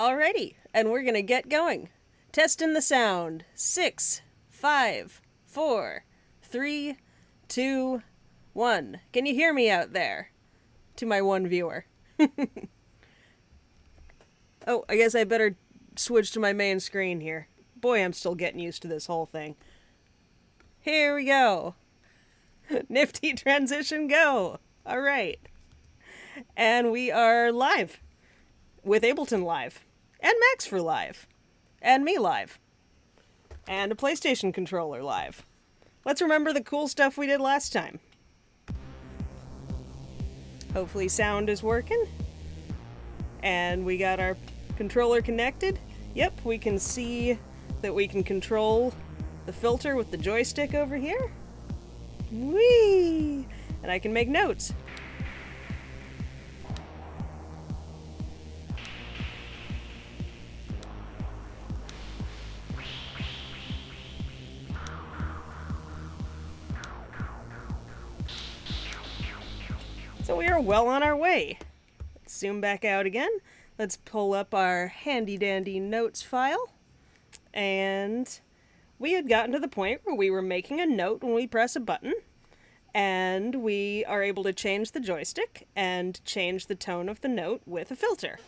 Alrighty, and we're gonna get going. Testing the sound. 6, 5, 4, 3, 2, 1. Can you hear me out there? To my one viewer. Oh, I guess I better switch to my main screen here. Boy, I'm still getting used to this whole thing. Here we go. Nifty transition go. Alright. And we are live. With Ableton live. And Max for live. And me live. And a PlayStation controller live. Let's remember the cool stuff we did last time. Hopefully sound is working. And we got our controller connected. Yep, we can see that we can control the filter with the joystick over here. Whee! And I can make notes. So we are well on our way. Let's zoom back out again. Let's pull up our handy dandy notes file. And we had gotten to the point where we were making a note when we press a button. And we are able to change the joystick and change the tone of the note with a filter.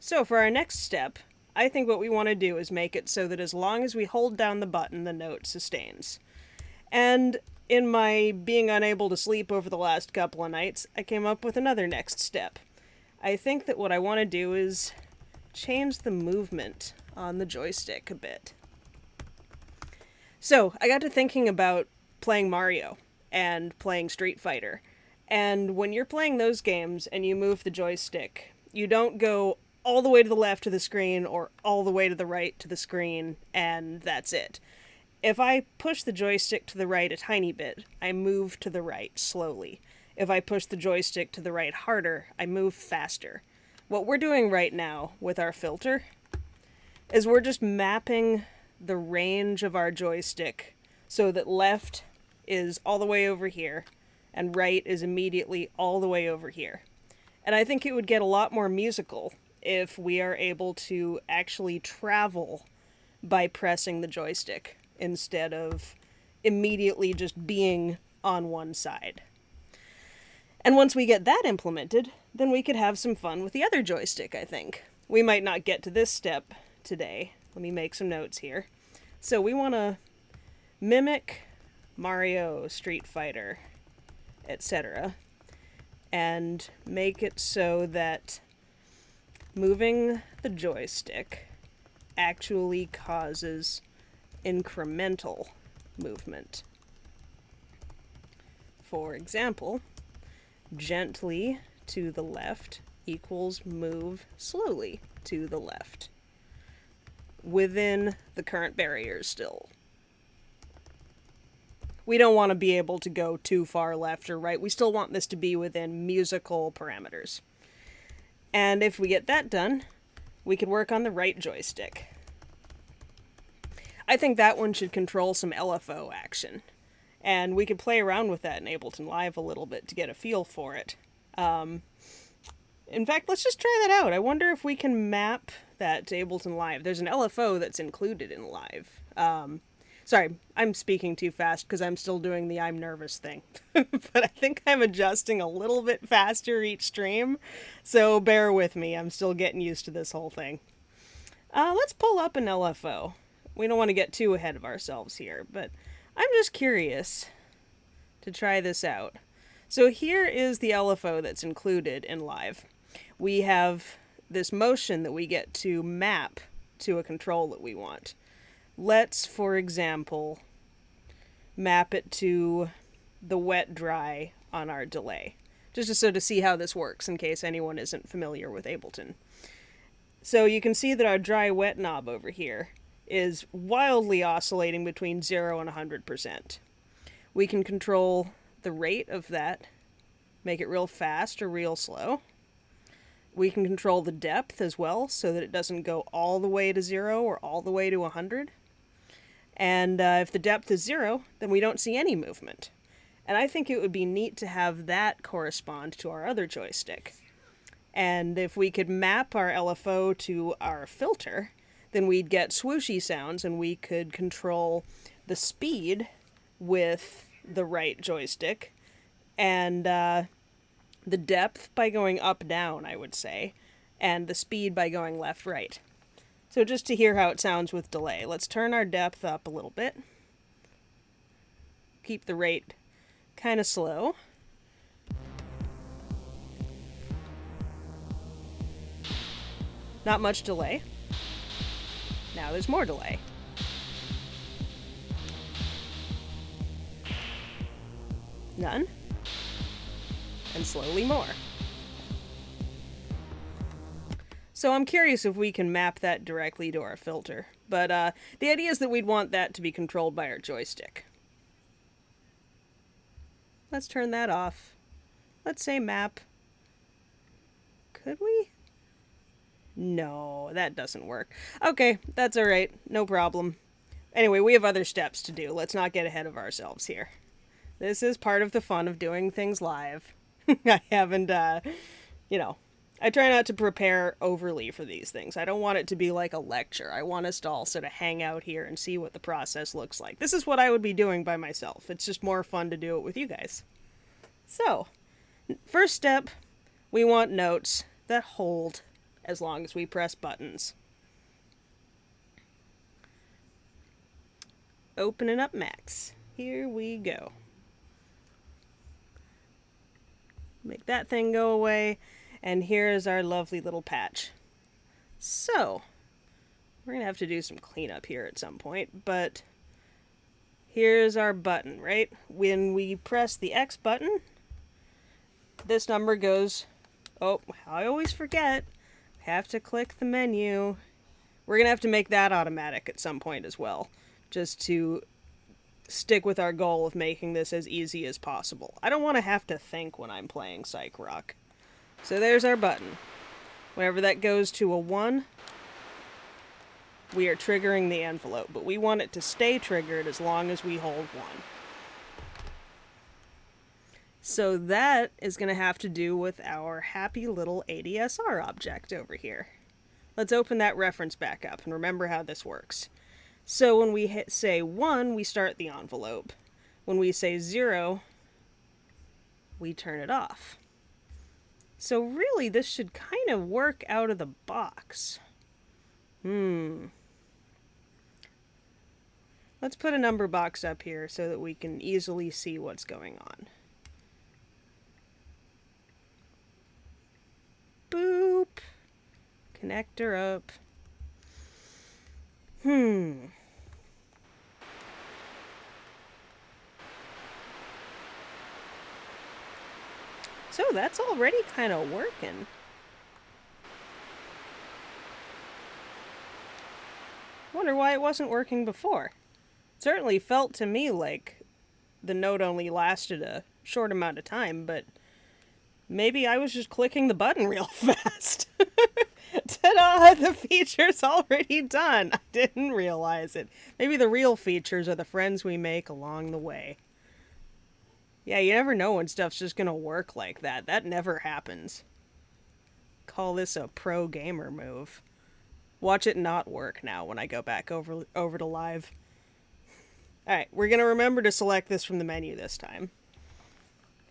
So for our next step, I think what we want to do is make it so that as long as we hold down the button, the note sustains. And in my being unable to sleep over the last couple of nights, I came up with another next step. I think that what I want to do is change the movement on the joystick a bit. So, I got to thinking about playing Mario and playing Street Fighter. And when you're playing those games and you move the joystick, you don't go all the way to the left of the screen or all the way to the right to the screen, and that's it. If I push the joystick to the right a tiny bit, I move to the right slowly. If I push the joystick to the right harder, I move faster. What we're doing right now with our filter is we're just mapping the range of our joystick so that left is all the way over here and right is immediately all the way over here. And I think it would get a lot more musical if we are able to actually travel by pressing the joystick instead of immediately just being on one side. And once we get that implemented, then we could have some fun with the other joystick, I think. We might not get to this step today. Let me make some notes here. So we want to mimic Mario, Street Fighter, etc. and make it so that moving the joystick actually causes incremental movement. For example, gently to the left equals move slowly to the left. Within the current barriers still. We don't want to be able to go too far left or right. We still want this to be within musical parameters. And if we get that done, we could work on the right joystick. I think that one should control some LFO action. And we could play around with that in Ableton Live a little bit to get a feel for it. In fact, let's just try that out. I wonder if we can map that to Ableton Live. There's an LFO that's included in Live. Sorry, I'm speaking too fast because I'm still doing the I'm nervous thing. But I think I'm adjusting a little bit faster each stream, so bear with me. I'm still getting used to this whole thing. Let's pull up an LFO. We don't want to get too ahead of ourselves here, but I'm just curious to try this out. So here is the LFO that's included in Live. We have this motion that we get to map to a control that we want. Let's, for example, map it to the wet-dry on our delay. Just so to see how this works in case anyone isn't familiar with Ableton. So you can see that our dry-wet knob over here is wildly oscillating between 0 and 100%. We can control the rate of that, make it real fast or real slow. We can control the depth as well so that it doesn't go all the way to 0 or all the way to 100. And if the depth is 0, then we don't see any movement. And I think it would be neat to have that correspond to our other joystick. And if we could map our LFO to our filter, then we'd get swooshy sounds, and we could control the speed with the right joystick, and the depth by going up-down, I would say, and the speed by going left-right. So just to hear how it sounds with delay, let's turn our depth up a little bit. Keep the rate kind of slow. Not much delay. Now there's more delay. None. And slowly more. So I'm curious if we can map that directly to our filter. But the idea is that we'd want that to be controlled by our joystick. Let's turn that off. Let's say map. Could we? No, that doesn't work. Okay, that's alright. No problem. Anyway, we have other steps to do. Let's not get ahead of ourselves here. This is part of the fun of doing things live. I haven't, I try not to prepare overly for these things. I don't want it to be like a lecture. I want us to all sort of hang out here and see what the process looks like. This is what I would be doing by myself. It's just more fun to do it with you guys. So, first step, we want notes that hold as long as we press buttons. Opening up Max. Here we go. Make that thing go away. And here's our lovely little patch. So, we're going to have to do some cleanup here at some point, but here's our button, right? When we press the X button, this number goes... Oh, I always forget. Have to click the menu. We're going to have to make that automatic at some point as well, just to stick with our goal of making this as easy as possible. I don't want to have to think when I'm playing Psych Rock. So there's our button. Whenever that goes to a 1, we are triggering the envelope, but we want it to stay triggered as long as we hold 1. So that is going to have to do with our happy little ADSR object over here. Let's open that reference back up and remember how this works. So when we say 1, we start the envelope. When we say 0, we turn it off. So really, this should kind of work out of the box. Let's put a number box up here so that we can easily see what's going on. Boop. Connector up. So that's already kind of working. Wonder why it wasn't working before. It certainly felt to me like the note only lasted a short amount of time, but maybe I was just clicking the button real fast. Ta-da! The feature's already done. I didn't realize it. Maybe the real features are the friends we make along the way. Yeah, you never know when stuff's just gonna work like that. That never happens. Call this a pro gamer move. Watch it not work now when I go back over to live. Alright, we're gonna remember to select this from the menu this time.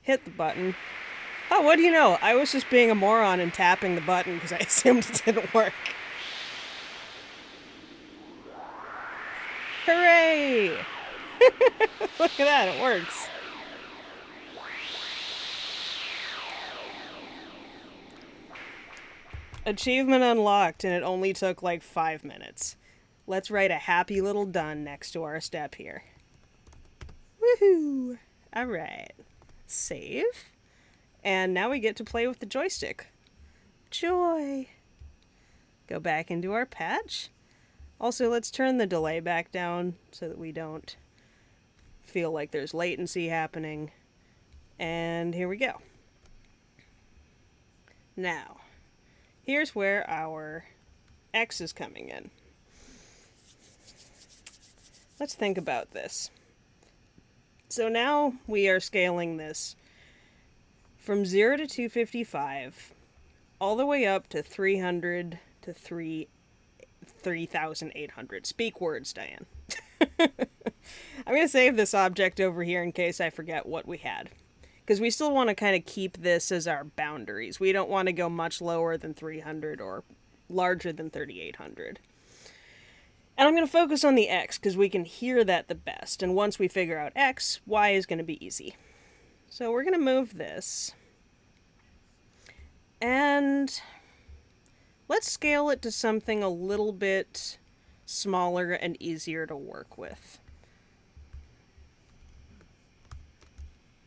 Hit the button. Oh, what do you know? I was just being a moron and tapping the button because I assumed it didn't work. Hooray! Look at that, it works. Achievement unlocked, and it only took like 5 minutes. Let's write a happy little done next to our step here. Woohoo! Alright. Save. And now we get to play with the joystick. Joy! Go back into our patch. Also, let's turn the delay back down so that we don't feel like there's latency happening. And here we go. Now, here's where our X is coming in. Let's think about this. So now we are scaling this from 0 to 255 all the way up to 300 to 3,800. Speak words, Diane. I'm going to save this object over here in case I forget what we had. Because we still want to kind of keep this as our boundaries. We don't want to go much lower than 300 or larger than 3,800. And I'm going to focus on the X because we can hear that the best. And once we figure out X, Y is going to be easy. So we're going to move this. And let's scale it to something a little bit smaller and easier to work with.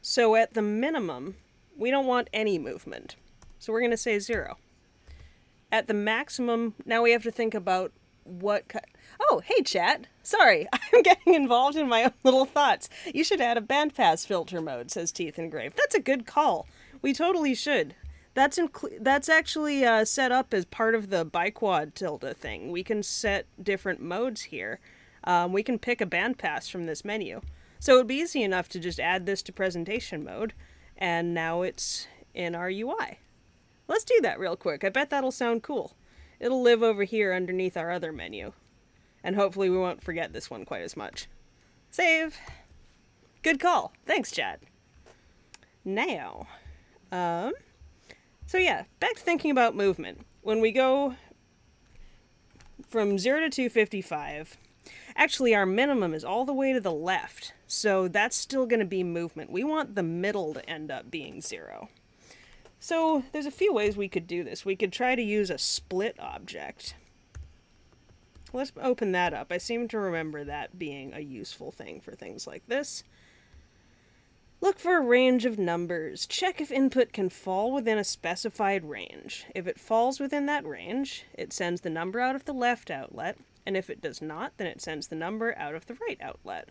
So at the minimum, we don't want any movement. So we're going to say 0. At the maximum, now we have to think about oh, hey chat. Sorry, I'm getting involved in my own little thoughts. You should add a bandpass filter mode, says Teeth Engraved. That's a good call. We totally should. That's actually set up as part of the biquad tilde thing. We can set different modes here. We can pick a bandpass from this menu. So it would be easy enough to just add this to presentation mode, and now it's in our UI. Let's do that real quick. I bet that'll sound cool. It'll live over here underneath our other menu. And hopefully we won't forget this one quite as much. Save! Good call. Thanks, chat. Now, so yeah, back to thinking about movement. When we go from 0 to 255, actually our minimum is all the way to the left, so that's still going to be movement. We want the middle to end up being 0. So there's a few ways we could do this. We could try to use a split object. Let's open that up. I seem to remember that being a useful thing for things like this. Look for a range of numbers. Check if input can fall within a specified range. If it falls within that range, it sends the number out of the left outlet, and if it does not, then it sends the number out of the right outlet.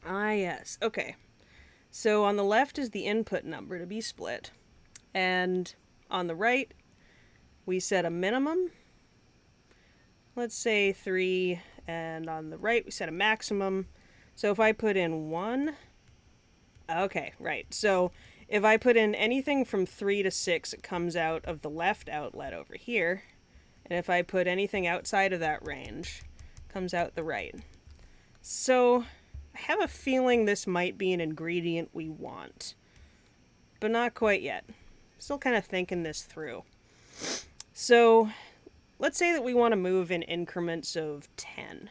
Ah, yes. Okay. So on the left is the input number to be split, and on the right, we set a minimum. Let's say 3, and on the right, we set a maximum. So if I put in 1... Okay, right. So if I put in anything from 3 to 6, it comes out of the left outlet over here. And if I put anything outside of that range, it comes out the right. So I have a feeling this might be an ingredient we want. But not quite yet. Still kind of thinking this through. So let's say that we want to move in increments of 10.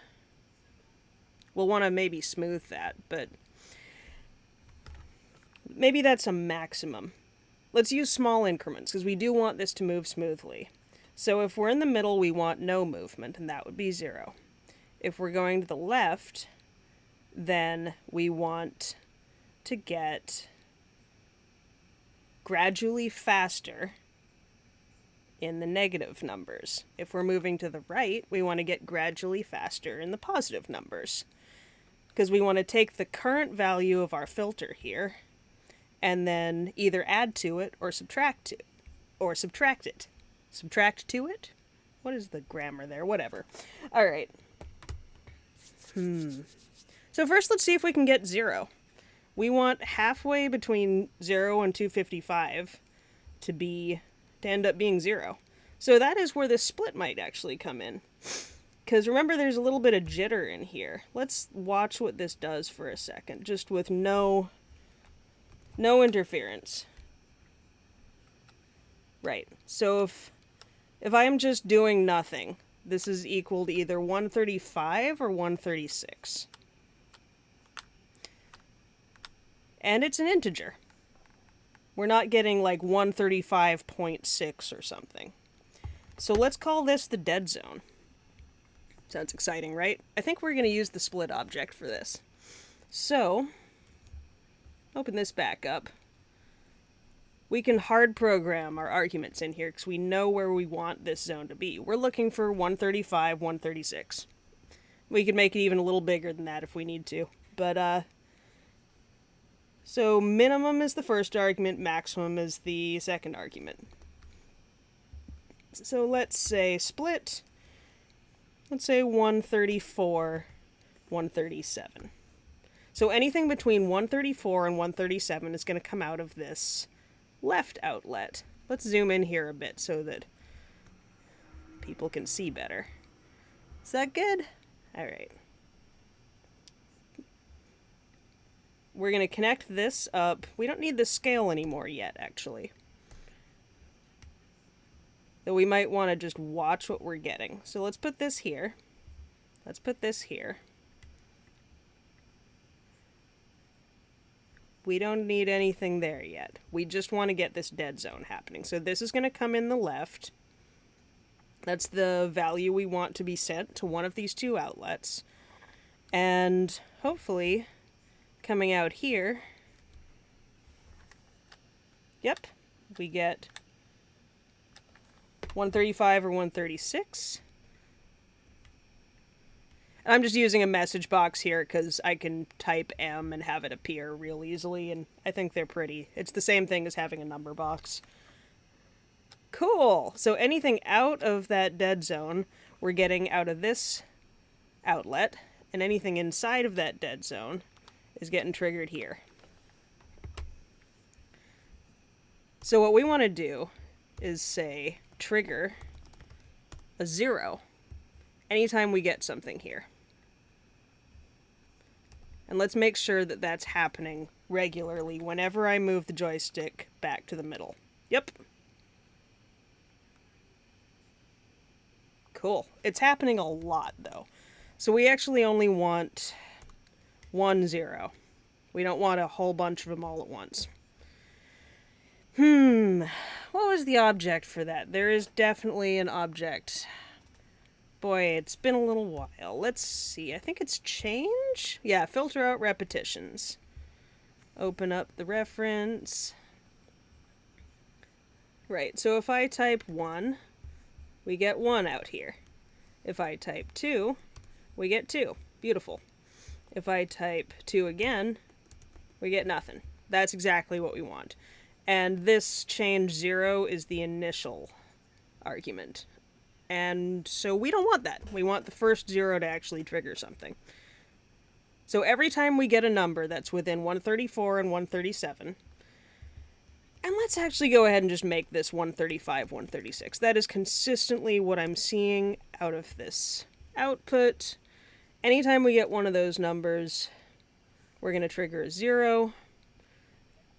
We'll want to maybe smooth that, but maybe that's a maximum. Let's use small increments, because we do want this to move smoothly. So if we're in the middle, we want no movement, and that would be 0. If we're going to the left, then we want to get gradually faster in the negative numbers. If we're moving to the right, we want to get gradually faster in the positive numbers. Because we want to take the current value of our filter here, and then either add to it or subtract it. Subtract to it? What is the grammar there? Whatever. Alright. So first let's see if we can get 0. We want halfway between 0 and 255 to end up being 0. So that is where this split might actually come in. Because remember, there's a little bit of jitter in here. Let's watch what this does for a second, just with no interference. Right, so if I'm just doing nothing, this is equal to either 135 or 136. And it's an integer. We're not getting like 135.6 or something. So let's call this the dead zone. Sounds exciting, right? I think we're going to use the split object for this. So open this back up. We can hard program our arguments in here because we know where we want this zone to be. We're looking for 135, 136. We could make it even a little bigger than that if we need to. But, so minimum is the first argument, maximum is the second argument. So let's say split. Let's say 134, 137. So anything between 134 and 137 is going to come out of this left outlet. Let's zoom in here a bit so that people can see better. Is that good? All right. We're going to connect this up. We don't need the scale anymore yet, actually. Though we might want to just watch what we're getting. So let's put this here. Let's put this here. We don't need anything there yet. We just want to get this dead zone happening. So this is going to come in the left. That's the value we want to be sent to one of these two outlets. And hopefully, coming out here, yep, we get 135 or 136. And I'm just using a message box here because I can type M and have it appear real easily, and I think they're pretty. It's the same thing as having a number box. Cool! So anything out of that dead zone, we're getting out of this outlet, and anything inside of that dead zone is getting triggered here. So what we want to do is say trigger a 0 anytime we get something here. And let's make sure that that's happening regularly whenever I move the joystick back to the middle. Yep. Cool. It's happening a lot, though. So we actually only want 1 0. We don't want a whole bunch of them all at once. What was the object for that? There is definitely an object. Boy, it's been a little while. Let's see. I think it's change? Yeah, filter out repetitions. Open up the reference. Right, so if I type 1, we get 1 out here. If I type 2, we get 2. Beautiful. If I type 2 again, we get nothing. That's exactly what we want. And this change 0 is the initial argument. And so we don't want that. We want the first 0 to actually trigger something. So every time we get a number that's within 134 and 137, and let's actually go ahead and just make this 135, 136. That is consistently what I'm seeing out of this output. Anytime we get one of those numbers, we're going to trigger a 0.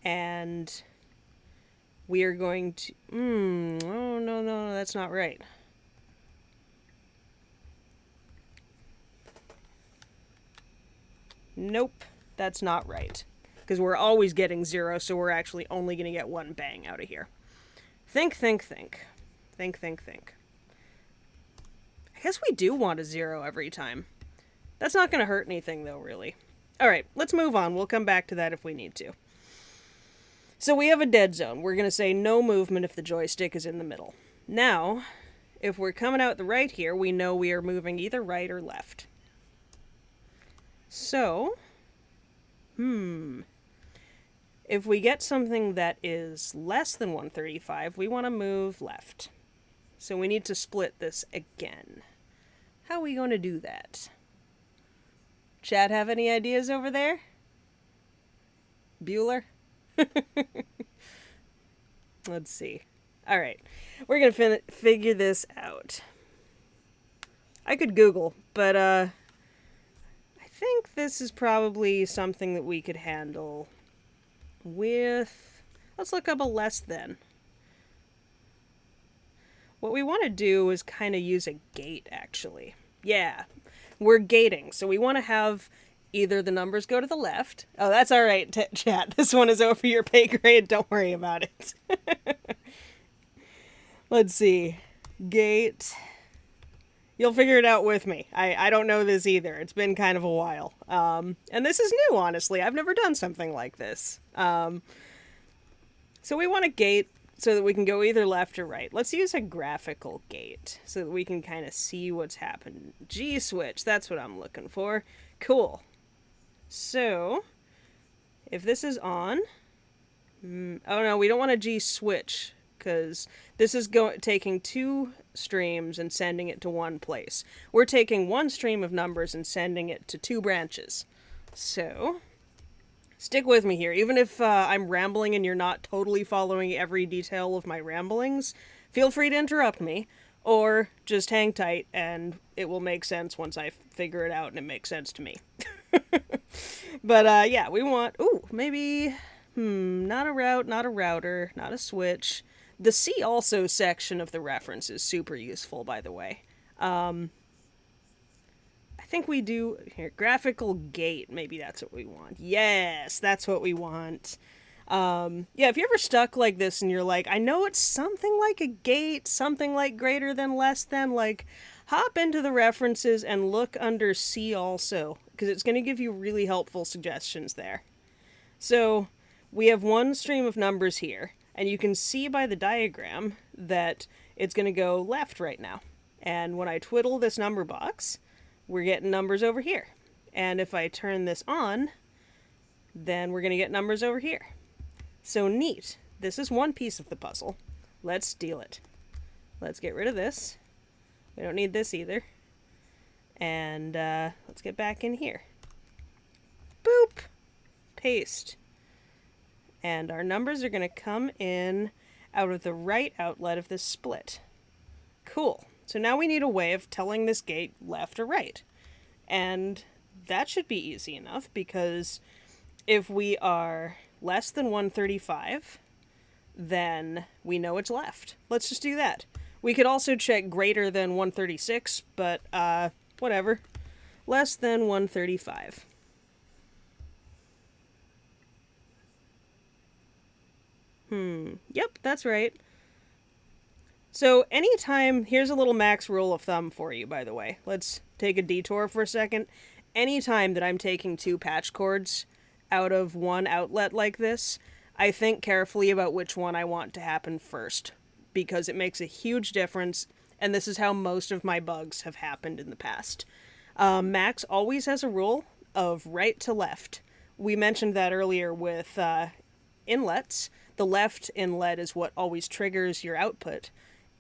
And we are going to... oh, no, that's not right. Nope, that's not right. Because we're always getting 0, so we're actually only going to get 1 bang out of here. Think. Think. I guess we do want a 0 every time. That's not going to hurt anything, though, really. Alright, let's move on. We'll come back to that if we need to. So we have a dead zone. We're going to say no movement if the joystick is in the middle. Now, if we're coming out the right here, we know we are moving either right or left. So, if we get something that is less than 135, we want to move left. So we need to split this again. How are we going to do that? Chad, have any ideas over there? Bueller? Let's see. Alright, we're going to figure this out. I could Google, but I think this is probably something that we could handle with... Let's look up a less than. What we want to do is kind of use a gate, actually. Yeah, we're gating, so we want to have either the numbers go to the left. Oh, that's all right, chat. This one is over your pay grade. Don't worry about it. Let's see. Gate. You'll figure it out with me. I don't know this either. It's been kind of a while. And this is new, honestly. I've never done something like this. So we want a gate so that we can go either left or right. Let's use a graphical gate so that we can kind of see what's happened. G-switch, that's what I'm looking for. Cool. So, if this is on... oh no, we don't want a G-switch, because this is taking 2 streams and sending it to one place. We're taking 1 stream of numbers and sending it to 2 branches. So, Stick with me here. Even if I'm rambling and you're not totally following every detail of my ramblings, feel free to interrupt me, or just hang tight and it will make sense once I figure it out and it makes sense to me. But yeah, we want, ooh, maybe, not a route, not a router, not a switch. The see also section of the reference is super useful, by the way. I think we do, here, graphical gate, maybe that's what we want. Yes, that's what we want. Yeah, if you're ever stuck like this and you're like, I know it's something like a gate, something like greater than, less than, like, hop into the references and look under see also, because it's going to give you really helpful suggestions there. So, we have one stream of numbers here, and you can see by the diagram that it's going to go left right now. And when I twiddle this number box, we're getting numbers over here. And if I turn this on, then we're going to get numbers over here. So neat. This is one piece of the puzzle. Let's steal it. Let's get rid of this. We don't need this either. And let's get back in here. Boop! Paste. And our numbers are going to come in out of the right outlet of this split. Cool. So now we need a way of telling this gate left or right. And that should be easy enough, because if we are less than 135, then we know it's left. Let's just do that. We could also check greater than 136, but whatever. Less than 135. Yep, that's right. So anytime, here's a little max rule of thumb for you, by the way. Let's take a detour for a second. Anytime that I'm taking two patch cords out of one outlet like this, I think carefully about which one I want to happen first, because it makes a huge difference, and this is how most of my bugs have happened in the past. Max always has a rule of right to left. We mentioned that earlier with inlets. The left inlet is what always triggers your output.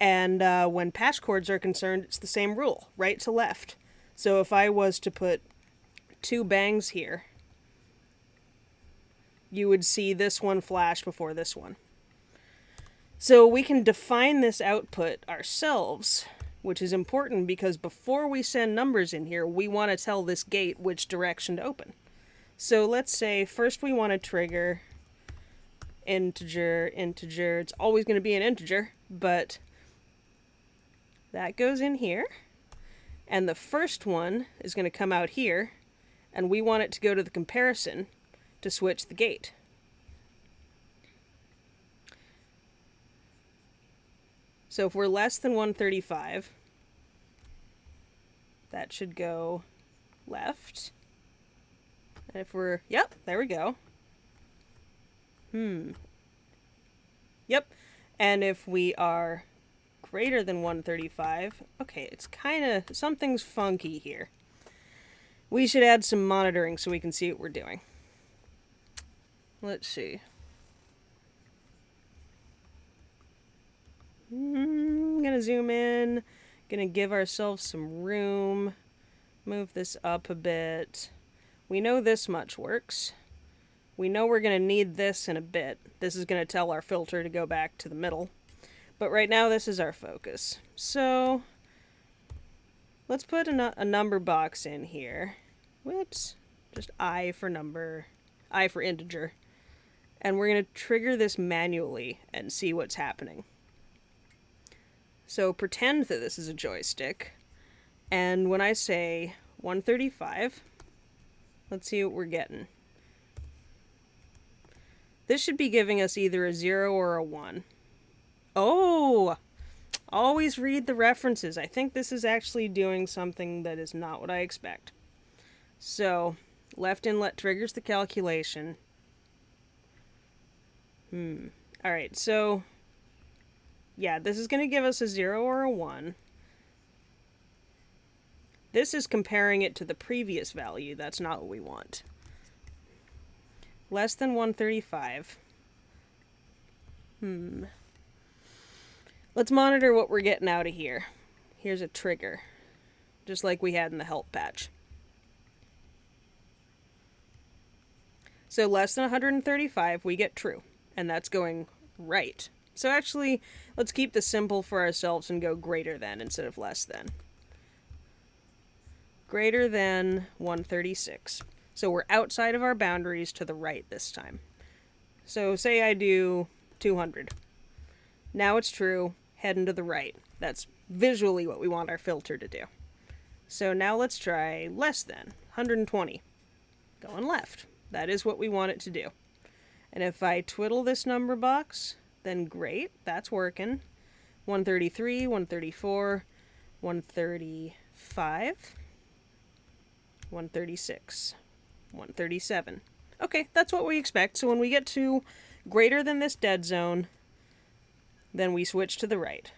And when patch cords are concerned, it's the same rule, right to left. So if I was to put two bangs here, you would see this one flash before this one. So we can define this output ourselves, which is important because before we send numbers in here, we want to tell this gate which direction to open. So let's say first we want to trigger integer. It's always going to be an integer, but that goes in here. And the first one is going to come out here, and we want it to go to the comparison to switch the gate. So if we're less than 135, that should go left. And if we're, yep, there we go. Yep. And if we are greater than 135, okay, it's kind of, something's funky here. We should add some monitoring so we can see what we're doing. Let's see. I'm gonna zoom in, gonna give ourselves some room, move this up a bit. We know this much works. We know we're gonna need this in a bit. This is gonna tell our filter to go back to the middle. But right now this is our focus. So let's put a number box in here. Whoops. Just I for number, I for integer. And we're going to trigger this manually and see what's happening. So pretend that this is a joystick. And when I say 135, let's see what we're getting. This should be giving us either a 0 or a 1. Oh! Always read the references. I think this is actually doing something that is not what I expect. So, left inlet triggers the calculation. Alright, so yeah, this is going to give us a 0 or a 1. This is comparing it to the previous value. That's not what we want. Less than 135. Let's monitor what we're getting out of here. Here's a trigger, just like we had in the help patch. So less than 135, we get true. And that's going right. So actually, let's keep this simple for ourselves and go greater than instead of less than. Greater than 136. So we're outside of our boundaries to the right this time. So say I do 200. Now it's true, heading to the right. That's visually what we want our filter to do. So now let's try less than 120. Going left. That is what we want it to do. And if I twiddle this number box, then great, that's working. 133, 134, 135, 136, 137. Okay, that's what we expect. So when we get to greater than this dead zone, then we switch to the right.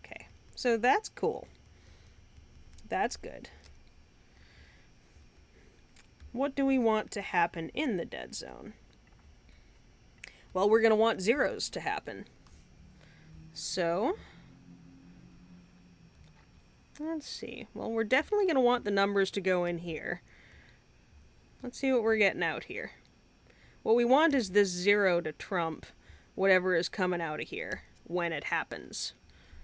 Okay, so that's cool. That's good. What do we want to happen in the dead zone? Well, we're going to want zeros to happen. So, let's see. Well, we're definitely going to want the numbers to go in here. Let's see what we're getting out here. What we want is this 0 to trump whatever is coming out of here when it happens.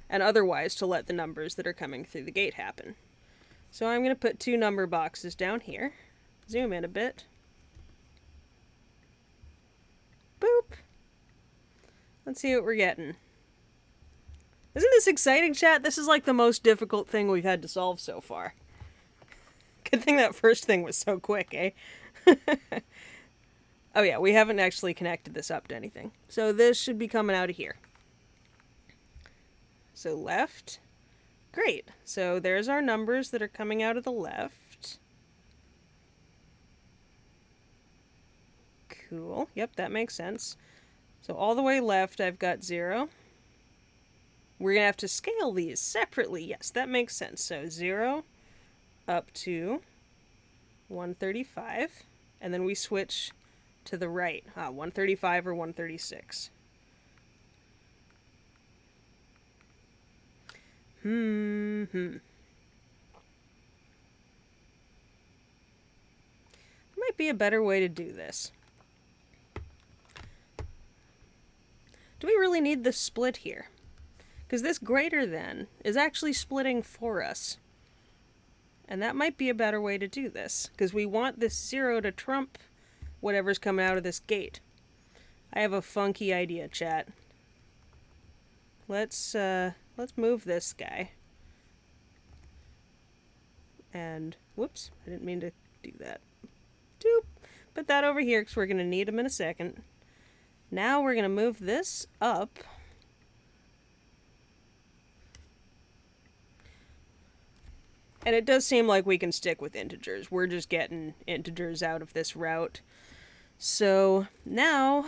And otherwise to let the numbers that are coming through the gate happen. So I'm going to put 2 number boxes down here. Zoom in a bit. Boop. Let's see what we're getting. Isn't this exciting, chat? This is like the most difficult thing we've had to solve so far. Good thing that first thing was so quick, eh? Oh yeah, we haven't actually connected this up to anything. So this should be coming out of here. So left. Great. So there's our numbers that are coming out of the left. Cool. Yep, that makes sense. So all the way left, I've got 0. We're going to have to scale these separately. Yes, that makes sense. So 0 up to 135. And then we switch to the right. 135 or 136. Might be a better way to do this. Do we really need the split here? Because this greater than is actually splitting for us. And that might be a better way to do this. Because we want this 0 to trump whatever's coming out of this gate. I have a funky idea, chat. Let's move this guy. And, whoops, I didn't mean to do that. Doop. Put that over here because we're going to need him in a second. Now we're going to move this up. And it does seem like we can stick with integers. We're just getting integers out of this route. So now,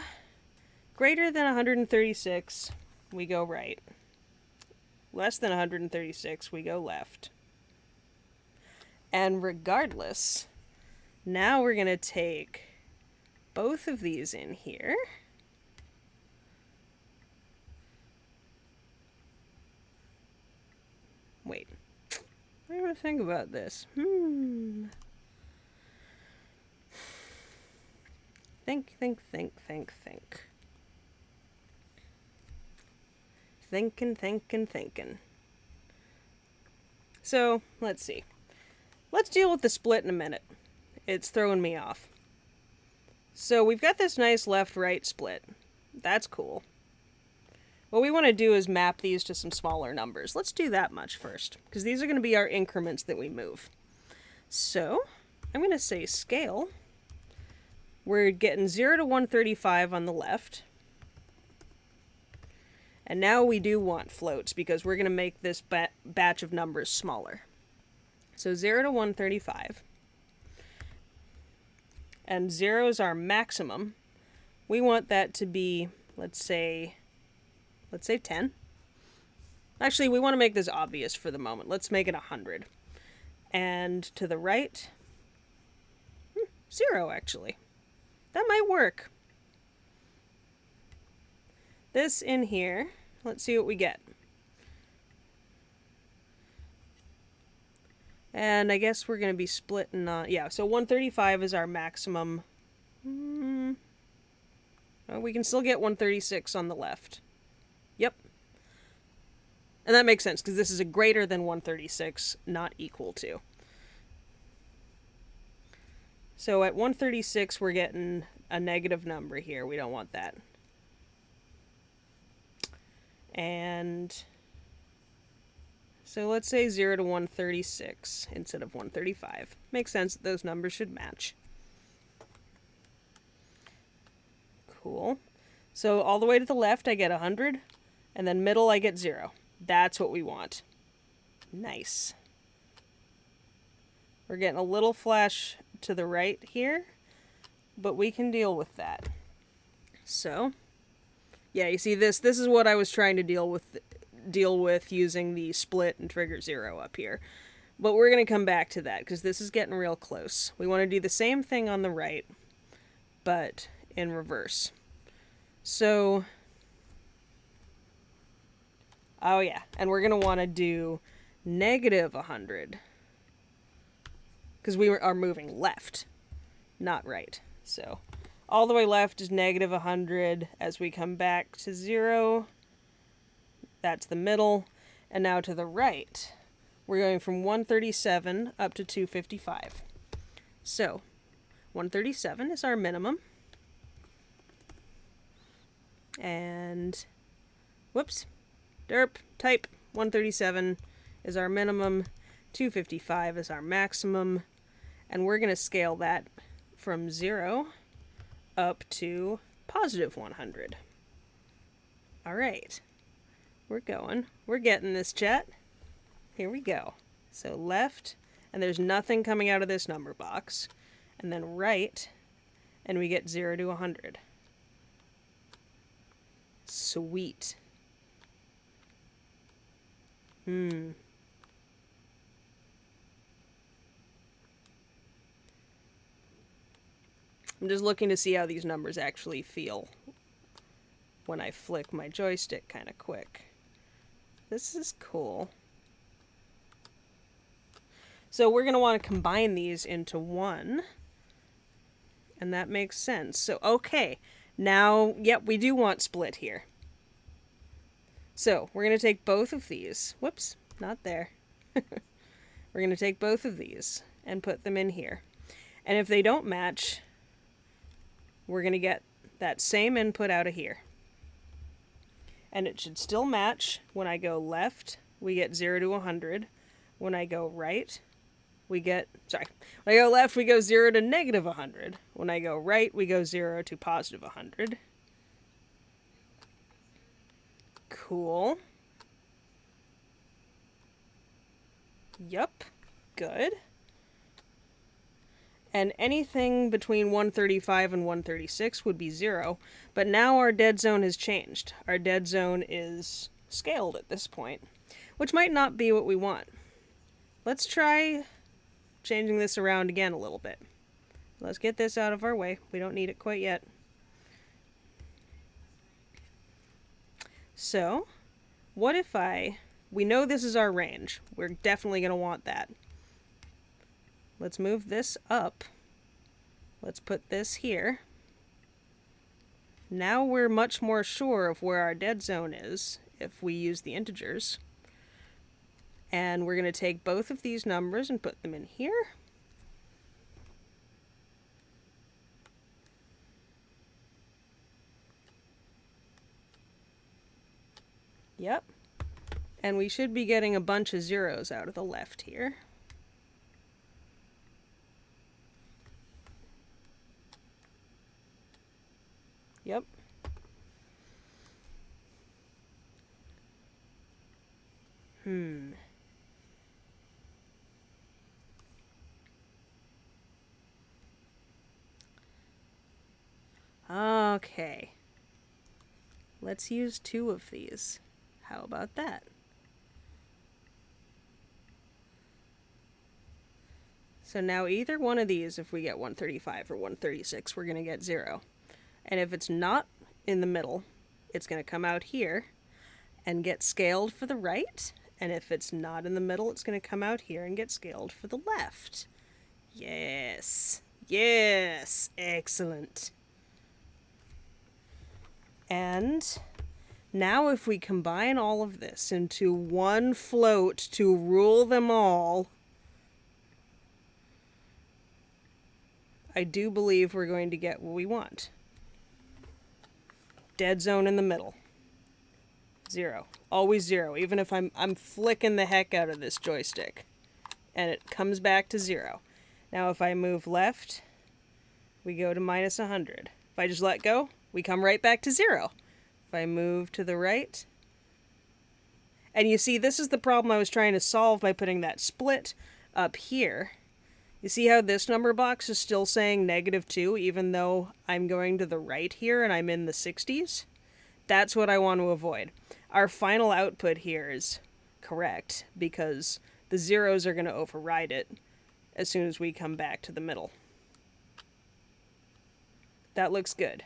greater than 136, we go right. Less than 136, we go left. And regardless, now we're going to take both of these in here. Wait. I gotta think about this. Think. Thinking. So, let's see. Let's deal with the split in a minute. It's throwing me off. So, we've got this nice left-right split. That's cool. What we want to do is map these to some smaller numbers. Let's do that much first, because these are going to be our increments that we move. So, I'm going to say scale. We're getting 0 to 135 on the left. And now we do want floats, because we're going to make this batch of numbers smaller. So 0 to 135. And 0 is our maximum. We want that to be, let's say 10. Actually, we want to make this obvious for the moment. Let's make it 100. And to the right, 0 actually. That might work. This in here, let's see what we get. And I guess we're going to be splitting on... Yeah, so 135 is our maximum. We can still get 136 on the left. Yep. And that makes sense, because this is a greater than 136, not equal to. So at 136, we're getting a negative number here. We don't want that. And so let's say 0 to 136 instead of 135. Makes sense that those numbers should match. Cool. So all the way to the left, I get 100, and then middle, I get 0. That's what we want. Nice. We're getting a little flash to the right here, but we can deal with that. So, yeah, you see this is what I was trying to deal with using the split and trigger 0 up here. But we're going to come back to that because this is getting real close. We want to do the same thing on the right, but in reverse. So, oh yeah, and we're going to want to do negative 100 because we are moving left, not right. So all the way left is negative 100. As we come back to 0, that's the middle. And now to the right, we're going from 137 up to 255. So 137 is our minimum. And, whoops, derp, type 137 is our minimum, 255 is our maximum, and we're going to scale that from 0 up to positive 100. All right, we're going. We're getting this, chat. Here we go. So left, and there's nothing coming out of this number box, and then right, and we get 0 to 100. Sweet. I'm just looking to see how these numbers actually feel when I flick my joystick kind of quick. This is cool. So we're going to want to combine these into one. And that makes sense. So, okay. Now, yep, we do want split here. So, we're going to take both of these. Whoops, not there. We're going to take both of these and put them in here. And if they don't match, we're going to get that same input out of here. And it should still match. When I go left, we get 0 to 100. When I go right, we get, when I go left, we go 0 to negative 100. When I go right, we go 0 to positive 100. Cool. Yup. Good. And anything between 135 and 136 would be 0. But now our dead zone has changed. Our dead zone is scaled at this point, which might not be what we want. Let's try changing this around again a little bit. Let's get this out of our way. We don't need it quite yet. So, what if we know this is our range. We're definitely going to want that. Let's move this up. Let's put this here. Now we're much more sure of where our dead zone is if we use the integers. And we're going to take both of these numbers and put them in here. Yep. And we should be getting a bunch of zeros out of the left here. Yep. Okay. Let's use 2 of these. How about that? So now either one of these, if we get 135 or 136, we're going to get 0. And if it's not in the middle, it's going to come out here and get scaled for the right And if it's not in the middle, it's going to come out here and get scaled for the left. Yes. Yes. Excellent. And now if we combine all of this into one float to rule them all, I do believe we're going to get what we want. Dead zone in the middle. 0. Always 0, even if I'm flicking the heck out of this joystick. And it comes back to 0. Now if I move left, we go to minus 100. If I just let go, we come right back to 0. If I move to the right... And you see, this is the problem I was trying to solve by putting that split up here. You see how this number box is still saying -2, even though I'm going to the right here and I'm in the 60s? That's what I want to avoid. Our final output here is correct, because the zeros are going to override it as soon as we come back to the middle. That looks good.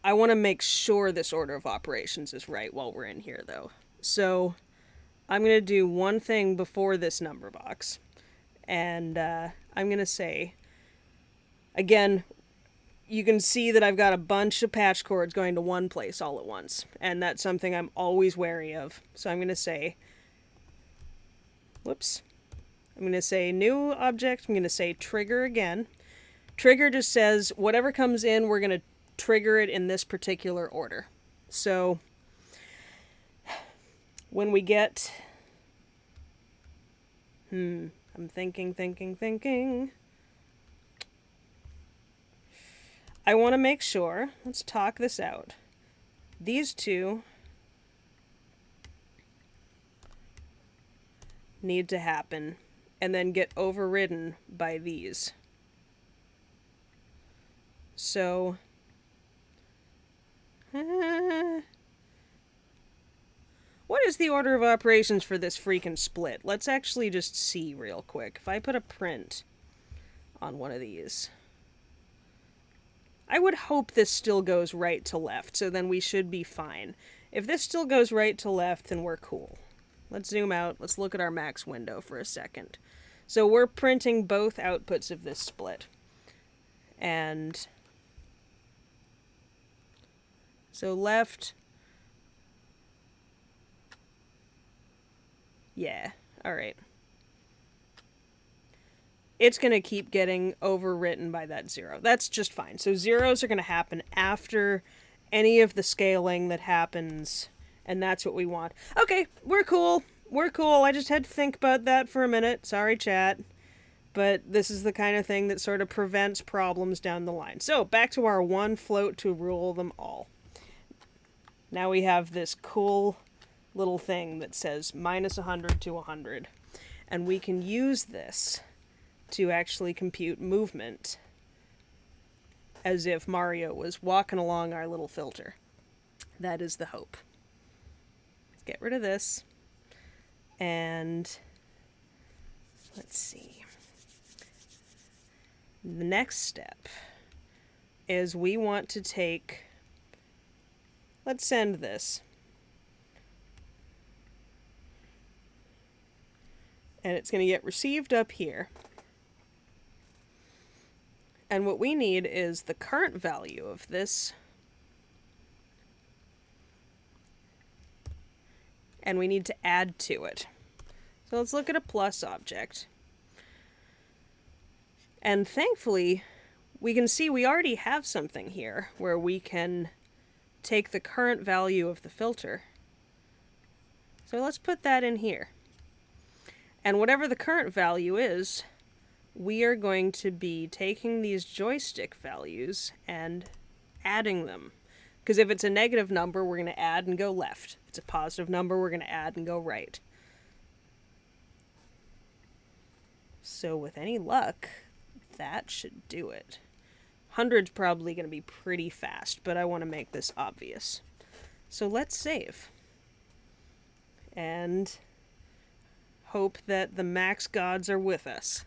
I want to make sure this order of operations is right while we're in here, though. So I'm going to do one thing before this number box. And I'm going to say, again, you can see that I've got a bunch of patch cords going to one place all at once. And that's something I'm always wary of. So I'm going to say, whoops. I'm going to say new object. I'm going to say trigger again. Trigger just says whatever comes in, we're going to trigger it in this particular order. So when we get... I'm thinking. I want to make sure, let's talk this out. These two need to happen and then get overridden by these. So, what is the order of operations for this freaking split? Let's actually just see real quick. If I put a print on one of these, I would hope this still goes right to left, so then we should be fine. If this still goes right to left, then we're cool. Let's zoom out. Let's look at our max window for a second. So we're printing both outputs of this split. And so left. Yeah, all right. It's going to keep getting overwritten by that 0. That's just fine. So zeros are going to happen after any of the scaling that happens, and that's what we want. Okay, we're cool. We're cool. I just had to think about that for a minute. Sorry, chat. But this is the kind of thing that sort of prevents problems down the line. So, back to our one float to rule them all. Now we have this cool little thing that says minus 100 to 100. And we can use this to actually compute movement as if Mario was walking along our little filter. That is the hope. Let's get rid of this. And let's see. The next step is we want to take, let's send this. And it's going to get received up here. And what we need is the current value of this. And we need to add to it. So let's look at a plus object. And thankfully, we can see we already have something here where we can take the current value of the filter. So let's put that in here. And whatever the current value is, we are going to be taking these joystick values and adding them. Because if it's a negative number, we're going to add and go left. If it's a positive number, we're going to add and go right. So with any luck, that should do it. 100's probably going to be pretty fast, but I want to make this obvious. So let's save. And hope that the max gods are with us.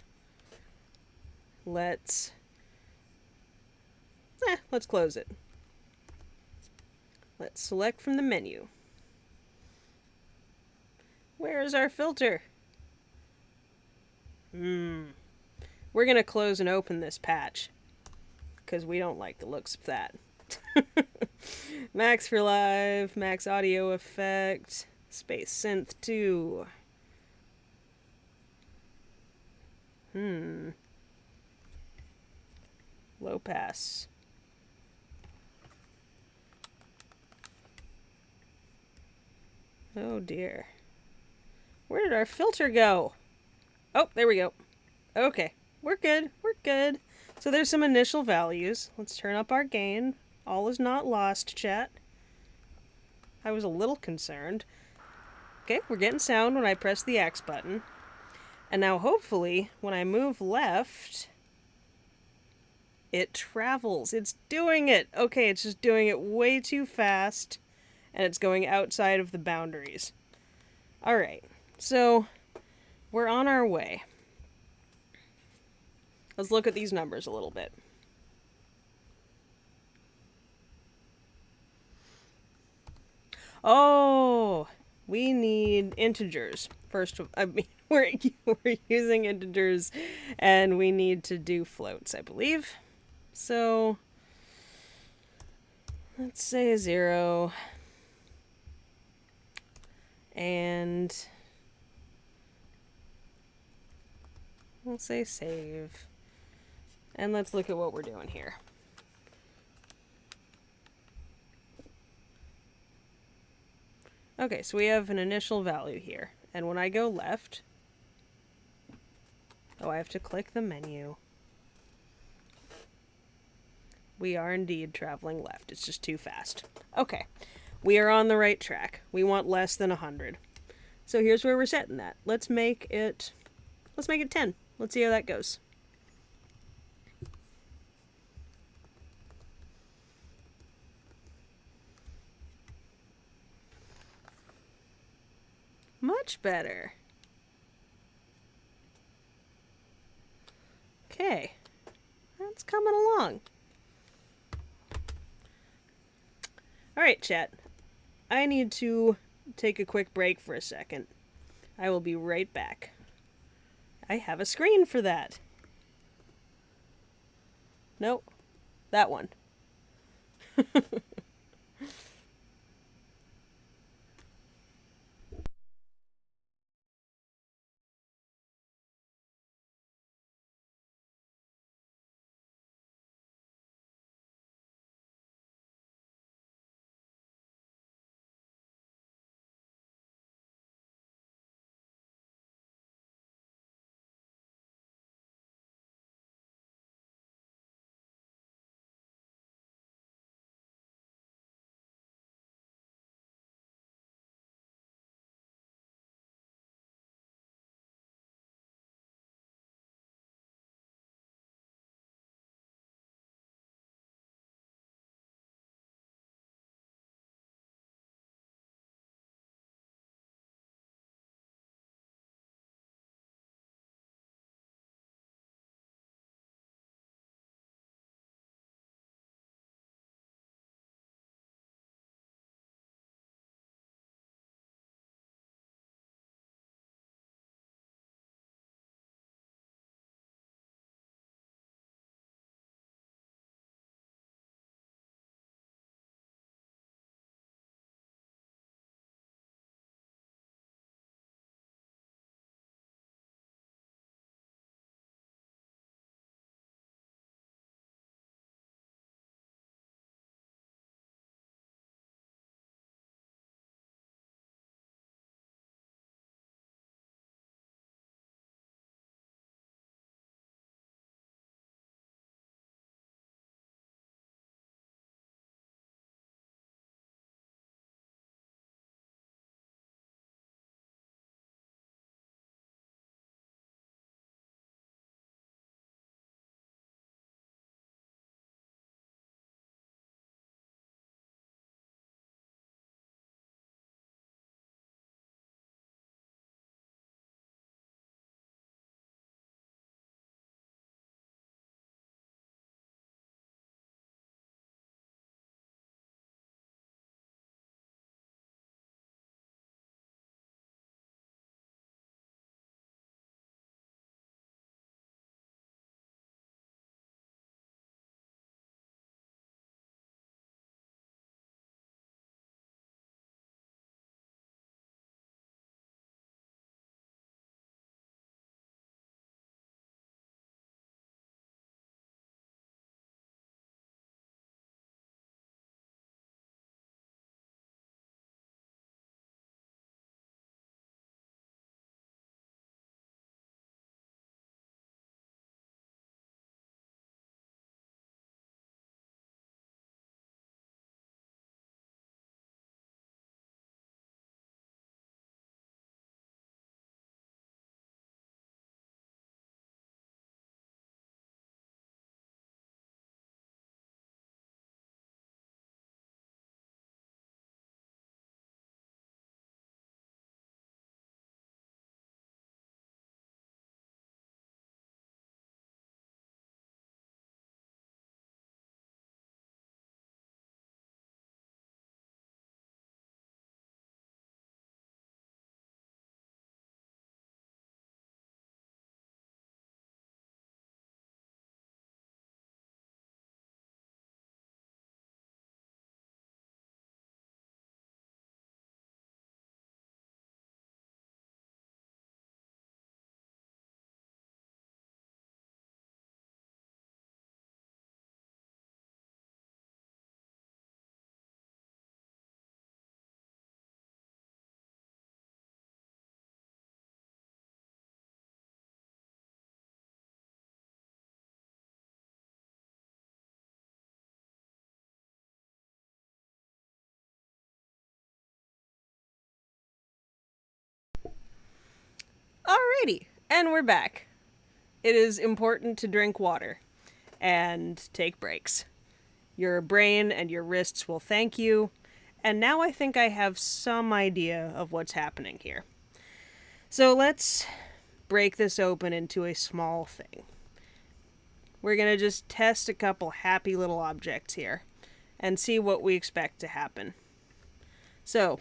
Let's close it. Let's select from the menu. Where is our filter? We're going to close and open this patch because we don't like the looks of that. Max for live, max audio effect, space synth 2. Low pass. Oh dear. Where did our filter go? Oh, there we go. Okay, we're good. We're good. So there's some initial values. Let's turn up our gain. All is not lost, chat. I was a little concerned. Okay, we're getting sound when I press the X button. And now hopefully, when I move left, it travels. It's doing it. Okay, it's just doing it way too fast. And it's going outside of the boundaries. Alright, so we're on our way. Let's look at these numbers a little bit. Oh, we need integers. First, I mean, we're using integers, and we need to do floats, I believe. So, let's say a 0. And we'll say save. And let's look at what we're doing here. Okay, so we have an initial value here. And when I go left, oh, I have to click the menu. We are indeed traveling left. It's just too fast. Okay, we are on the right track. We want less than 100. So here's where we're setting that. Let's make it 10. Let's see how that goes. Much better. Okay, that's coming along. Alright, chat. I need to take a quick break for a second. I will be right back. I have a screen for that. Nope. That one. Alrighty, and we're back. It is important to drink water and take breaks. Your brain and your wrists will thank you, and now I think I have some idea of what's happening here. So let's break this open into a small thing. We're going to just test a couple happy little objects here and see what we expect to happen. So,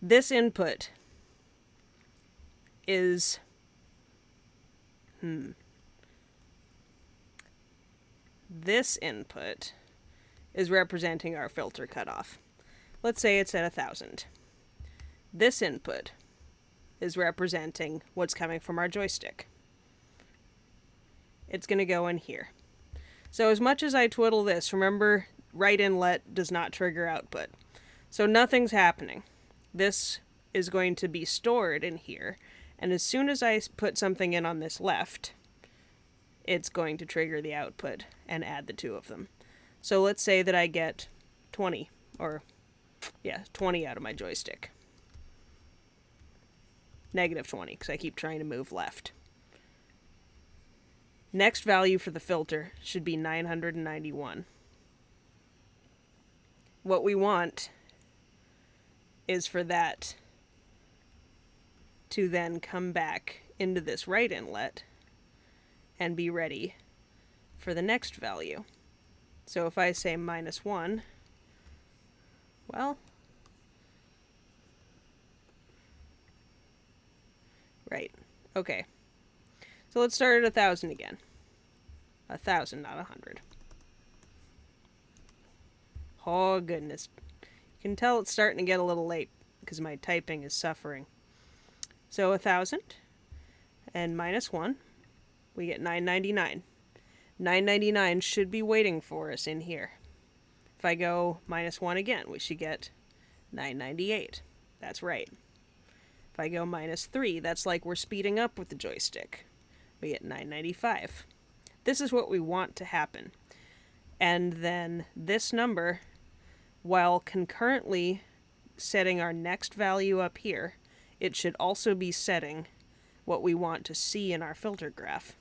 this input is... This input is representing our filter cutoff. Let's say it's at 1,000. This input is representing what's coming from our joystick. It's going to go in here. So as much as I twiddle this, remember, right inlet does not trigger output. So nothing's happening. This is going to be stored in here, and as soon as I put something in on this left, it's going to trigger the output and add the two of them. So let's say that I get 20 out of my joystick. Negative 20, because I keep trying to move left. Next value for the filter should be 991. What we want is for that to then come back into this right inlet and be ready for the next value. So if I say -1, well, right, okay. So let's start at 1,000 again. 1,000, not 100. Oh, goodness. You can tell it's starting to get a little late because my typing is suffering. So 1,000 and -1, we get 999. 999 should be waiting for us in here. If I go -1 again, we should get 998. That's right. If I go -3, that's like we're speeding up with the joystick. We get 995. This is what we want to happen. And then this number, while concurrently setting our next value up here, it should also be setting what we want to see in our filter graph.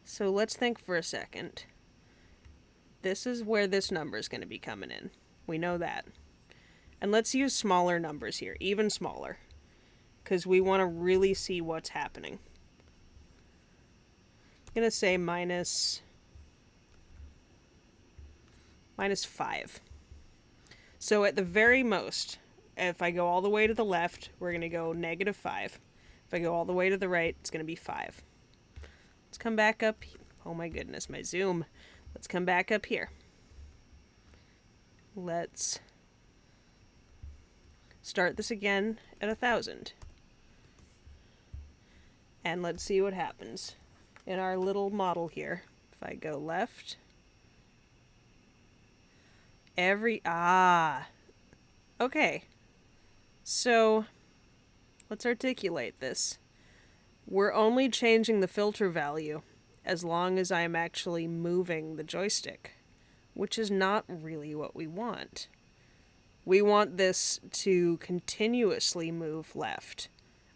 So let's think for a second. This is where this number is going to be coming in. We know that. And let's use smaller numbers here, even smaller, because we want to really see what's happening. I'm going to say -5. So at the very most, if I go all the way to the left, we're going to go -5. If I go all the way to the right, it's going to be 5. Let's come back up. Oh my goodness, my zoom. Let's come back up here. Let's start this again at 1,000. And let's see what happens in our little model here. If I go left, okay. So let's articulate this. We're only changing the filter value as long as I'm actually moving the joystick, which is not really what we want. We want this to continuously move left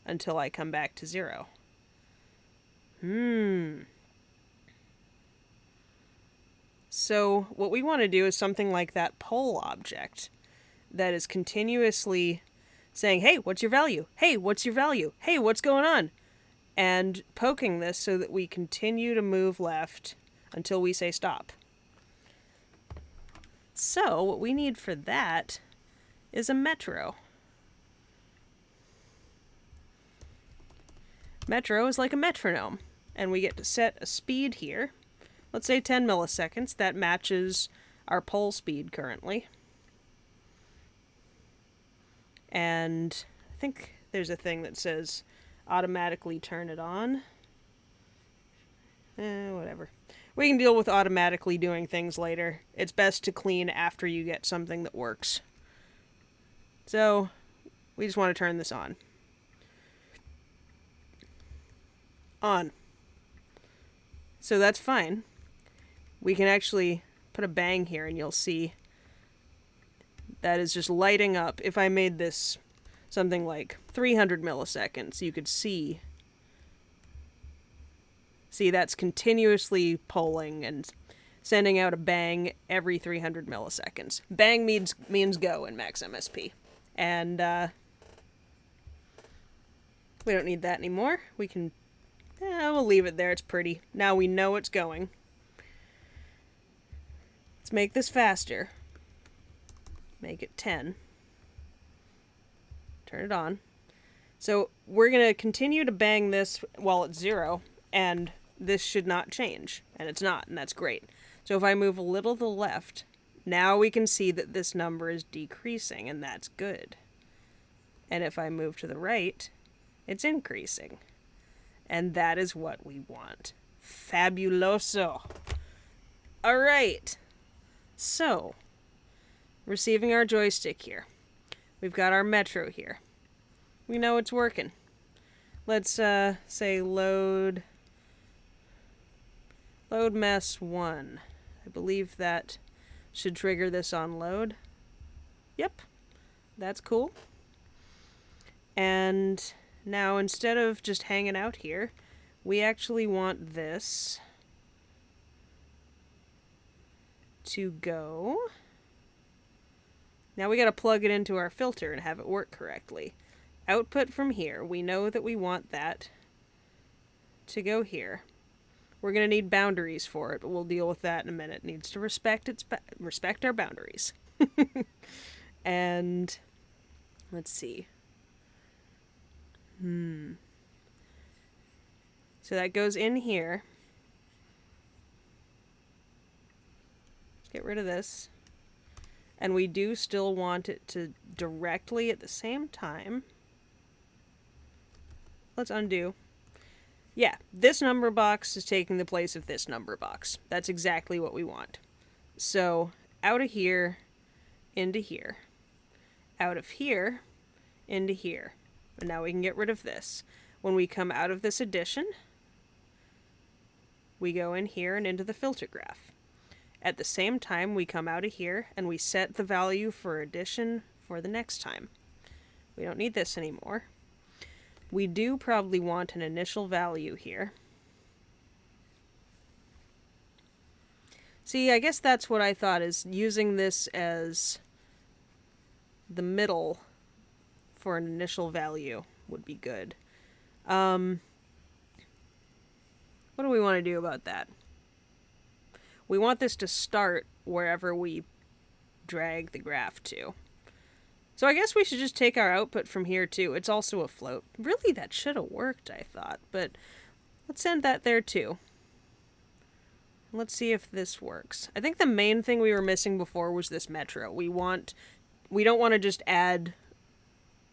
until I come back to 0. So what we want to do is something like that pole object that is continuously saying, hey, what's your value? Hey, what's your value? Hey, what's going on? And poking this so that we continue to move left until we say stop. So what we need for that is a metro. Metro is like a metronome, and we get to set a speed here. Let's say 10 milliseconds. That matches our pole speed currently. And I think there's a thing that says automatically turn it on. Whatever. We can deal with automatically doing things later. It's best to clean after you get something that works. So, we just want to turn this on. On. So that's fine. We can actually put a bang here and you'll see that is just lighting up. If I made this something like 300 milliseconds, you could see that's continuously polling and sending out a bang every 300 milliseconds. Bang means go in Max MSP. And we don't need that anymore. We can... we'll leave it there. It's pretty. Now we know it's going. Let's make this faster. Make it 10. Turn it on. So we're going to continue to bang this while it's 0, and this should not change. And it's not, and that's great. So if I move a little to the left, now we can see that this number is decreasing, and that's good. And if I move to the right, it's increasing. And that is what we want. Fabuloso. All right. So, receiving our joystick here. We've got our Metro here. We know it's working. Let's say load mess 1. I believe that should trigger this on load. Yep. That's cool. And now instead of just hanging out here, we actually want this to go. Now we got to plug it into our filter and have it work correctly. Output from here. We know that we want that to go here. We're going to need boundaries for it, but we'll deal with that in a minute. It needs to respect our boundaries. And let's see. So that goes in here. Let's get rid of this. And we do still want it to directly at the same time. Let's undo. Yeah, this number box is taking the place of this number box. That's exactly what we want. So, out of here, into here. Out of here, into here. And now we can get rid of this. When we come out of this addition, we go in here and into the filter graph. At the same time, we come out of here and we set the value for addition for the next time. We don't need this anymore. We do probably want an initial value here. See, I guess that's what I thought, is using this as the middle for an initial value would be good. What do we want to do about that? We want this to start wherever we drag the graph to. So I guess we should just take our output from here too. It's also a float. Really, that should have worked, I thought. But let's send that there too. Let's see if this works. I think the main thing we were missing before was this Metro. We don't want to just add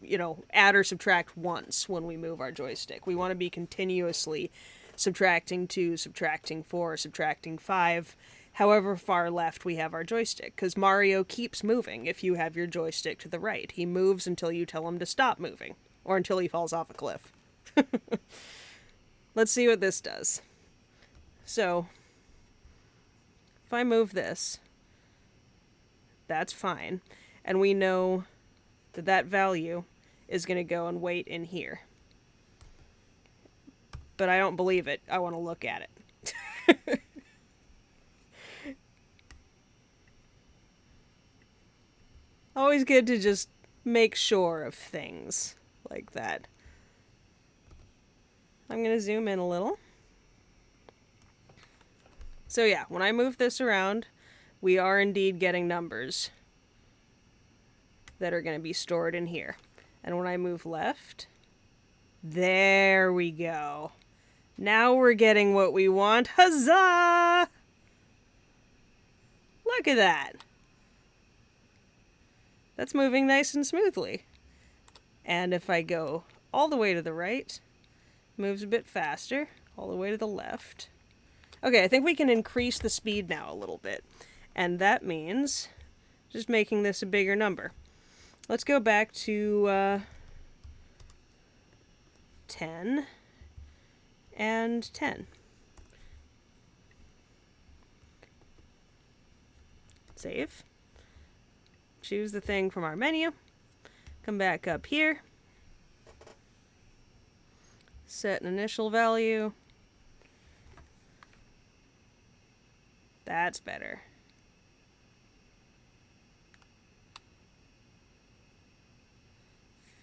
or subtract once when we move our joystick. We want to be continuously subtracting 2, subtracting 4, subtracting 5, however far left we have our joystick, because Mario keeps moving if you have your joystick to the right. He moves until you tell him to stop moving, or until he falls off a cliff. Let's see what this does. So, if I move this, that's fine, and we know that that value is going to go and wait in here. But I don't believe it. I want to look at it. Always good to just make sure of things like that. I'm going to zoom in a little. So yeah, when I move this around, we are indeed getting numbers that are going to be stored in here. And when I move left, there we go. Now we're getting what we want. Huzzah! Look at that. That's moving nice and smoothly. And if I go all the way to the right, moves a bit faster, all the way to the left. Okay, I think we can increase the speed now a little bit. And that means just making this a bigger number. Let's go back to 10 and 10. Save. Choose the thing from our menu. Come back up here. Set an initial value. That's better.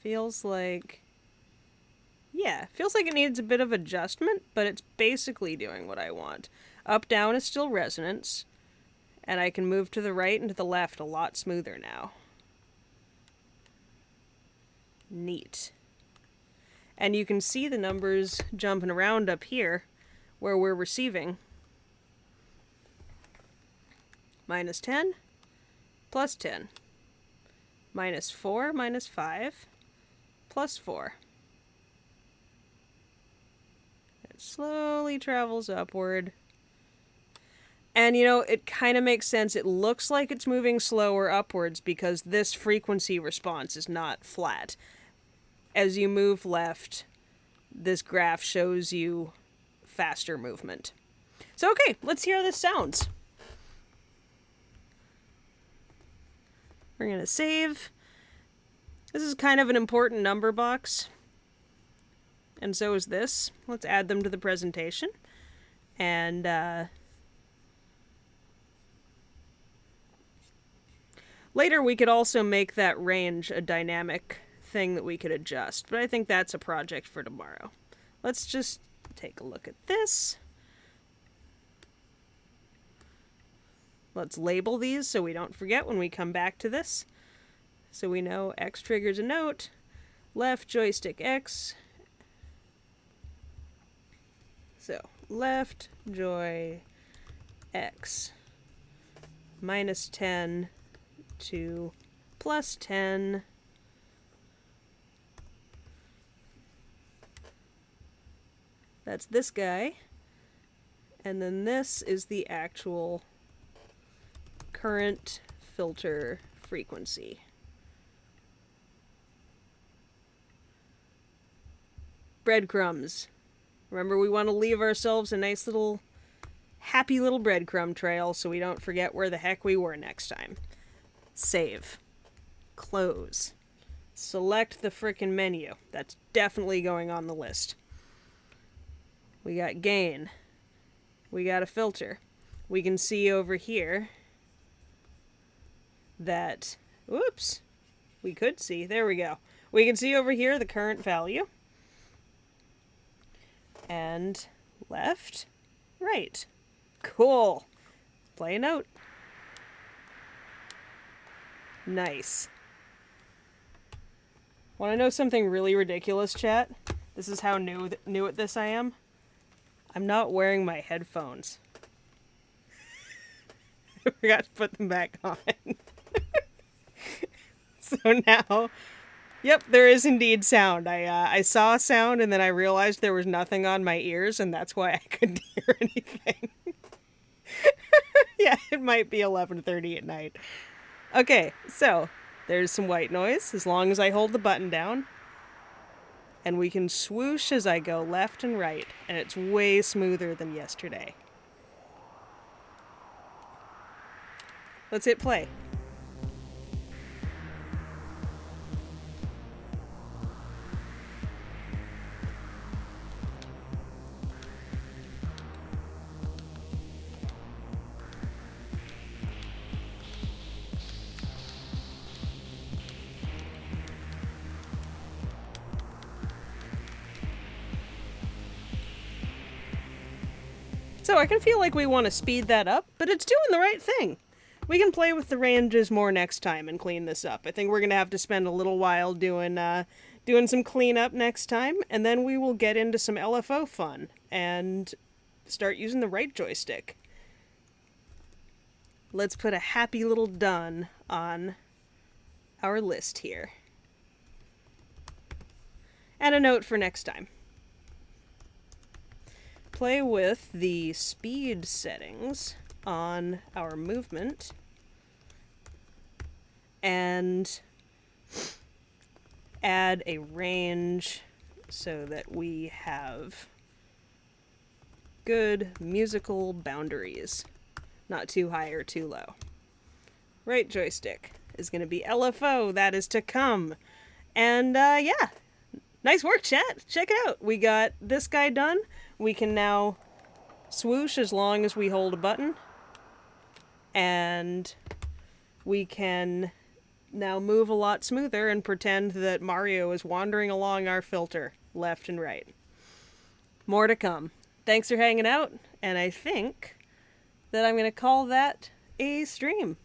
Feels like... yeah, feels like it needs a bit of adjustment, but it's basically doing what I want. Up, down is still resonance, and I can move to the right and to the left a lot smoother now. Neat. And you can see the numbers jumping around up here where we're receiving. -10, +10. -4, -5, +4. It slowly travels upward. And, you know, it kind of makes sense. It looks like it's moving slower upwards because this frequency response is not flat. As you move left, this graph shows you faster movement. So, okay, let's hear how this sounds. We're going to save. This is kind of an important number box. And so is this. Let's add them to the presentation. And later we could also make that range a dynamic thing that we could adjust. But I think that's a project for tomorrow. Let's just take a look at this. Let's label these so we don't forget when we come back to this. So we know X triggers a note, left joystick X. So left joy X, -10 to +10. That's this guy. And then this is the actual current filter frequency. Breadcrumbs. Remember, we want to leave ourselves a nice little, happy little breadcrumb trail so we don't forget where the heck we were next time. Save. Close. Select the frickin' menu. That's definitely going on the list. We got gain. We got a filter. We can see over here that, whoops, we could see, there we go. We can see over here the current value. And left, right. Cool. Play a note. Nice. Want to know something really ridiculous, chat? This is how new at this I am. I'm not wearing my headphones. I forgot to put them back on. So now, yep, there is indeed sound. I saw sound and then I realized there was nothing on my ears and that's why I couldn't hear anything. Yeah, it might be 11:30 at night. Okay, so there's some white noise as long as I hold the button down. And we can swoosh as I go left and right, and it's way smoother than yesterday. Let's hit play. So I can feel like we want to speed that up, but it's doing the right thing. We can play with the ranges more next time and clean this up. I think we're going to have to spend a little while doing some cleanup next time, and then we will get into some LFO fun and start using the right joystick. Let's put a happy little done on our list here. And a note for next time. Play with the speed settings on our movement and add a range so that we have good musical boundaries, not too high or too low. Right joystick is going to be LFO, that is to come. And yeah, Nice work, chat. Check it out. We got this guy done. We can now swoosh as long as we hold a button. And we can now move a lot smoother and pretend that Mario is wandering along our filter, left and right. More to come. Thanks for hanging out, and I think that I'm going to call that a stream.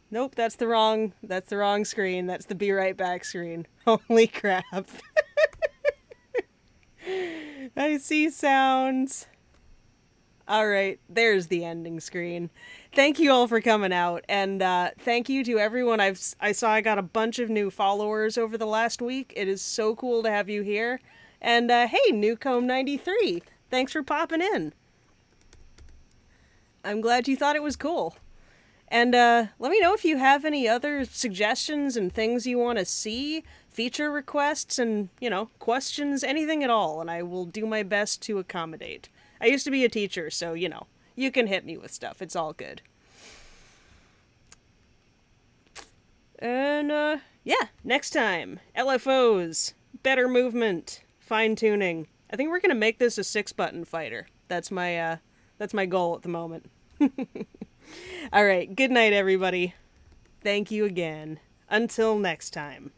Nope, that's the wrong screen. That's the be right back screen. Holy crap. I see sounds. Alright, there's the ending screen. Thank you all for coming out, and thank you to everyone. I saw I got a bunch of new followers over the last week. It is so cool to have you here. And hey, Newcomb93, thanks for popping in. I'm glad you thought it was cool. And let me know if you have any other suggestions and things you want to see, feature requests, and, you know, questions, anything at all, and I will do my best to accommodate. I used to be a teacher, so, you know, you can hit me with stuff. It's all good. And, yeah, next time, LFOs, better movement, fine-tuning. I think we're gonna make this a 6-button fighter. That's my goal at the moment. Alright, good night, everybody. Thank you again. Until next time.